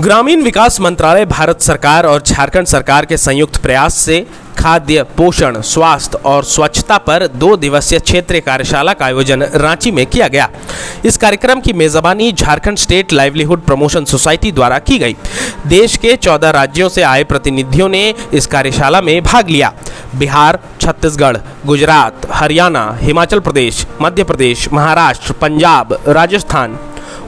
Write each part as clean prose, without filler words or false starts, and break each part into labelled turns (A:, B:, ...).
A: ग्रामीण विकास मंत्रालय भारत सरकार और झारखंड सरकार के संयुक्त प्रयास से खाद्य, पोषण, स्वास्थ्य और स्वच्छता पर 2 दिवसीय क्षेत्रीय कार्यशाला का आयोजन रांची में किया गया। इस कार्यक्रम की मेजबानी Jharkhand state livelihood promotion society द्वारा की गई। देश के 14 राज्यों से आए प्रतिनिधियों ने इस कार्यशाला में भाग लिया। बिहार, छत्तीसगढ़, गुजरात, हरियाणा, हिमाचल प्रदेश, मध्य प्रदेश, महाराष्ट्र, पंजाब, राजस्थान,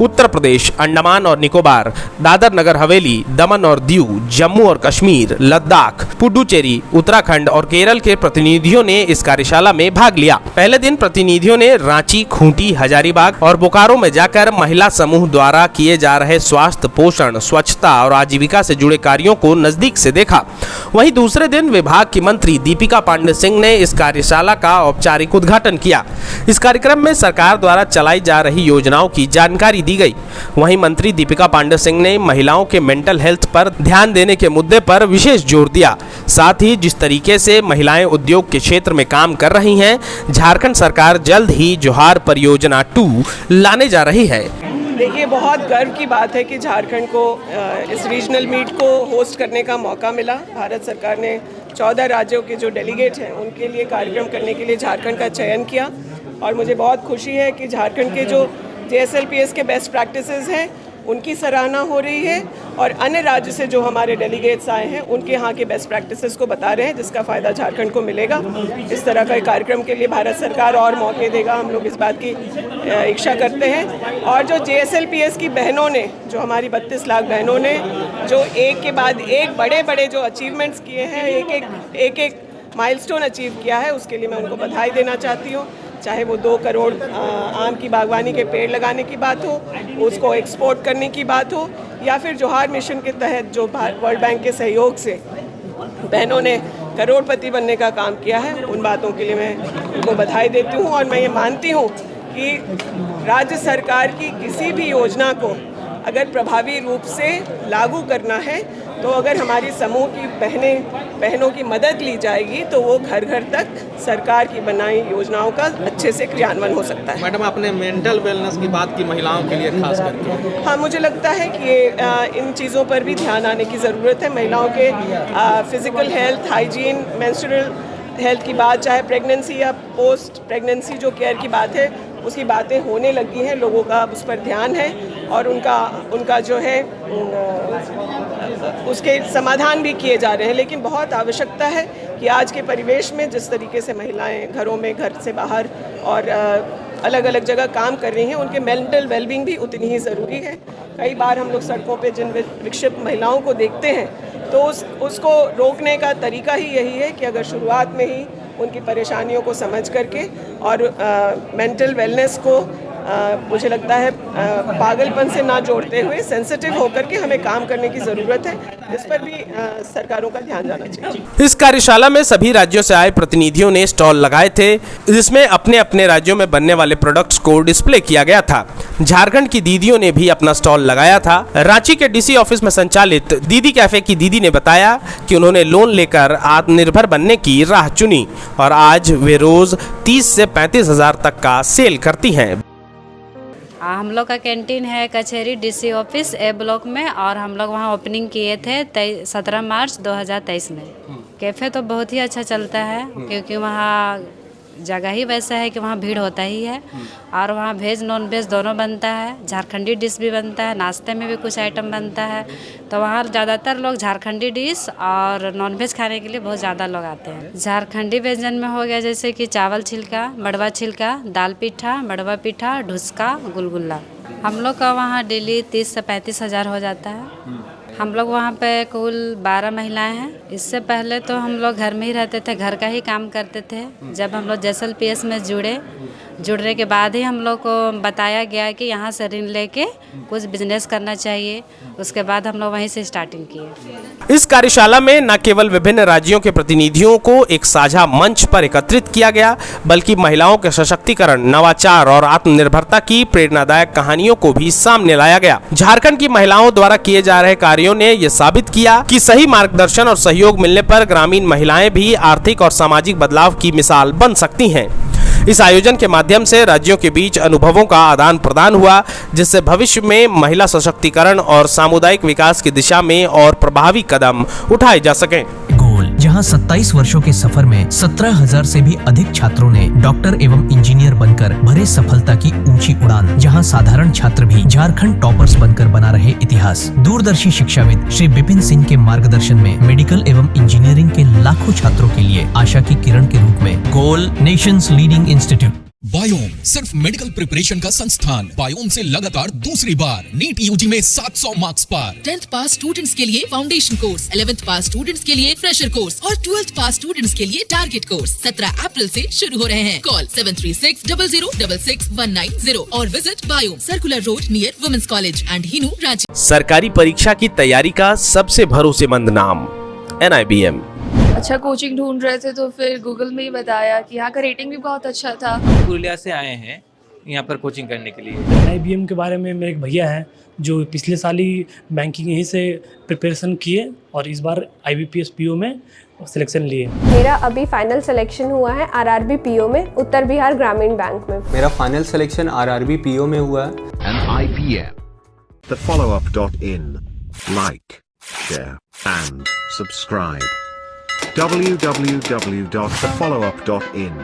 A: उत्तर प्रदेश, अंडमान और निकोबार, दादर नगर हवेली, दमन और दीव, जम्मू और कश्मीर, लद्दाख, पुडुचेरी, उत्तराखंड और केरल के प्रतिनिधियों ने इस कार्यशाला में भाग लिया। पहले दिन प्रतिनिधियों ने रांची, खूंटी, हजारीबाग और बोकारो में जाकर महिला समूह द्वारा किए जा रहे स्वास्थ्य, पोषण, स्वच्छता और आजीविका से जुड़े कार्यों को नजदीक से देखा। वहीं दूसरे दिन विभाग की मंत्री दीपिका पांडे सिंह ने इस कार्यशाला का औपचारिक उद्घाटन किया। इस कार्यक्रम में सरकार द्वारा चलाई जा रही योजनाओं की जानकारी दी गई। वहीं मंत्री दीपिका पांडे सिंह ने महिलाओं के मेंटल हेल्थ पर ध्यान देने के मुद्दे पर विशेष जोर दिया। साथ ही जिस तरीके से महिलाएं उद्योग के क्षेत्र में काम कर रही हैं, झारखंड सरकार जल्द ही जोहार परियोजना 2 लाने जा रही है।
B: देखिए, बहुत गर्व की बात है कि झारखंड को इस रीजनल मीट को होस्ट करने का मौका मिला। भारत सरकार ने 14 राज्यों के जो डेलीगेट हैं उनके लिए कार्यक्रम करने के लिए झारखंड का चयन किया और मुझे बहुत खुशी है कि झारखंड के जो JSLPS के बेस्ट प्रैक्टिसेस हैं उनकी सराहना हो रही है और अन्य राज्य से जो हमारे डेलीगेट्स आए हैं उनके यहाँ के बेस्ट प्रैक्टिसेस को बता रहे हैं, जिसका फ़ायदा झारखंड को मिलेगा। इस तरह का कार्यक्रम के लिए भारत सरकार और मौके देगा, हम लोग इस बात की इच्छा करते हैं। और जो JSLPS की बहनों ने, जो हमारी 32 लाख बहनों ने जो एक के बाद एक बड़े बड़े जो अचीवमेंट्स किए हैं, एक माइलस्टोन अचीव किया है, उसके लिए मैं उनको बधाई देना चाहती हूँ। चाहे वो 2 करोड़ आम की बागवानी के पेड़ लगाने की बात हो, उसको एक्सपोर्ट करने की बात हो, या फिर जोहार मिशन के तहत जो वर्ल्ड बैंक के सहयोग से बहनों ने करोड़पति बनने का काम किया है, उन बातों के लिए मैं उनको बधाई देती हूँ। और मैं ये मानती हूँ कि राज्य सरकार की किसी भी योजना को अगर प्रभावी रूप से लागू करना है तो अगर हमारी समूह की बहनों की मदद ली जाएगी तो वो घर घर तक सरकार की बनाई योजनाओं का अच्छे से क्रियान्वयन हो सकता है।
C: मैडम, आपने मेंटल वेलनेस की बात की महिलाओं के लिए खास करके।
B: हाँ, मुझे लगता है कि इन चीज़ों पर भी ध्यान आने की ज़रूरत है। महिलाओं के physical health, hygiene, menstrual health की बात, चाहे प्रेगनेंसी या पोस्ट प्रेगनेंसी जो केयर की बात है, उसकी बातें होने लगी हैं, लोगों का उस पर ध्यान है और उनका जो है उसके समाधान भी किए जा रहे हैं। लेकिन बहुत आवश्यकता है कि आज के परिवेश में जिस तरीके से महिलाएं घरों में, घर से बाहर और अलग अलग जगह काम कर रही हैं, उनके मेंटल वेलबींग भी उतनी ही ज़रूरी है। कई बार हम लोग सड़कों पे जिन विक्षिप्त महिलाओं को देखते हैं तो उसको रोकने का तरीका ही यही है कि अगर शुरुआत में ही उनकी परेशानियों को समझ करके और मेंटल वेलनेस को मुझे लगता है पागलपन से ना जोड़ते हुए सेंसिटिव होकर के हमें काम करने की ज़रूरत है। इस पर भी सरकारों का ध्यान जाना चाहिए।
A: इस कार्यशाला में सभी राज्यों से आए प्रतिनिधियों ने स्टॉल लगाए थे, जिसमें अपने अपने राज्यों में बनने वाले प्रोडक्ट्स को डिस्प्ले किया गया था। झारखंड की दीदियों ने भी अपना स्टॉल लगाया था। रांची के DC ऑफिस में संचालित दीदी कैफे की दीदी ने बताया कि उन्होंने लोन लेकर आत्मनिर्भर बनने की राह चुनी और आज वे रोज 30 से 35 हज़ार तक का सेल करती हैं।
D: हम लोग का कैंटीन है कचहरी DC ऑफिस A ब्लॉक में और हम लोग वहाँ ओपनिंग किए थे 17 मार्च 2023 में। कैफ़े तो बहुत ही अच्छा चलता है क्योंकि वहाँ जगह ही वैसा है कि वहाँ भीड़ होता ही है और वहाँ वेज नॉन वेज दोनों बनता है। झारखंडी डिश भी बनता है, नाश्ते में भी कुछ आइटम बनता है। तो वहाँ ज़्यादातर लोग झारखंडी डिश और नॉन वेज खाने के लिए बहुत ज़्यादा लोग आते हैं। झारखंडी व्यंजन में हो गया जैसे कि चावल छिलका, मड़वा छिलका, दाल पिठा, मड़वा पिठा, ढुसका, गुलगुल्ला। हम लोग का वहाँ डेली 30 से 35 हज़ार हो जाता है। हम लोग वहाँ पे कुल 12 महिलाएं हैं। इससे पहले तो हम लोग घर में ही रहते थे, घर का ही काम करते थे। जब हम लोग JSLPS में जुड़ने के बाद ही हम लोग को बताया गया कि यहाँ से ऋण लेके कुछ बिजनेस करना चाहिए। उसके बाद हम लोग वहीं से स्टार्टिंग किए।
A: इस कार्यशाला में न केवल विभिन्न राज्यों के प्रतिनिधियों को एक साझा मंच पर एकत्रित किया गया, बल्कि महिलाओं के सशक्तिकरण, नवाचार और आत्मनिर्भरता की प्रेरणादायक कहानियों को भी सामने लाया गया। झारखंड की महिलाओं द्वारा किए जा रहे कार्यों ने यह साबित किया कि सही मार्गदर्शन और सहयोग मिलने पर ग्रामीण महिलाएं भी आर्थिक और सामाजिक बदलाव की मिसाल बन सकती हैं। इस आयोजन के माध्यम से राज्यों के बीच अनुभवों का आदान प्रदान हुआ, जिससे भविष्य में महिला सशक्तिकरण और सामुदायिक विकास की दिशा में और प्रभावी कदम उठाए जा सकें।
E: गोल, जहां 27 वर्षों के सफर में 17,000 से भी अधिक छात्रों ने डॉक्टर एवं इंजीनियर बनकर भरे सफलता की ऊंची उड़ान, जहां साधारण छात्र भी झारखंड टॉपर्स बनकर बना रहे इतिहास। दूरदर्शी शिक्षाविद श्री विपिन सिंह के मार्गदर्शन में मेडिकल एवं इंजीनियरिंग के लाखों छात्रों के लिए आशा की किरण के रूप में गोल, नेशंस लीडिंग इंस्टीट्यूट।
F: बायोम सिर्फ मेडिकल प्रिपरेशन का संस्थान। बायोम से लगातार दूसरी बार नीट यूजी में 700 मार्क्स पार।
G: 10th पास स्टूडेंट्स के लिए फाउंडेशन कोर्स, 11th पास स्टूडेंट्स के लिए फ्रेशर कोर्स और 12th पास स्टूडेंट्स के लिए टारगेट कोर्स 17 अप्रैल से शुरू हो रहे हैं। कॉल 7360066190 और visit Biome, circular road near women's college and Hinoo, Ranchi.
A: सरकारी परीक्षा की तैयारी का सबसे भरोसेमंद नाम NIBM।
H: अच्छा कोचिंग ढूंढ रहे थे तो फिर गूगल में ही बताया कि यहाँ का रेटिंग भी बहुत अच्छा था।
I: पुरुलिया से आए हैं यहाँ पर कोचिंग करने के लिए।
J: NIBM के बारे में मेरे एक भैया हैं जो पिछले साल ही बैंकिंग यहीं से प्रिपरेशन किए और इस बार IBPS PO में सिलेक्शन लिए।
K: मेरा अभी फाइनल सिलेक्शन हुआ है RRB PO में, उत्तर बिहार ग्रामीण बैंक में।
L: मेरा फाइनल सिलेक्शन RRB PO में हुआ है।
M: NIBM, thefollowup.in, like, share and subscribe. www.thefollowup.in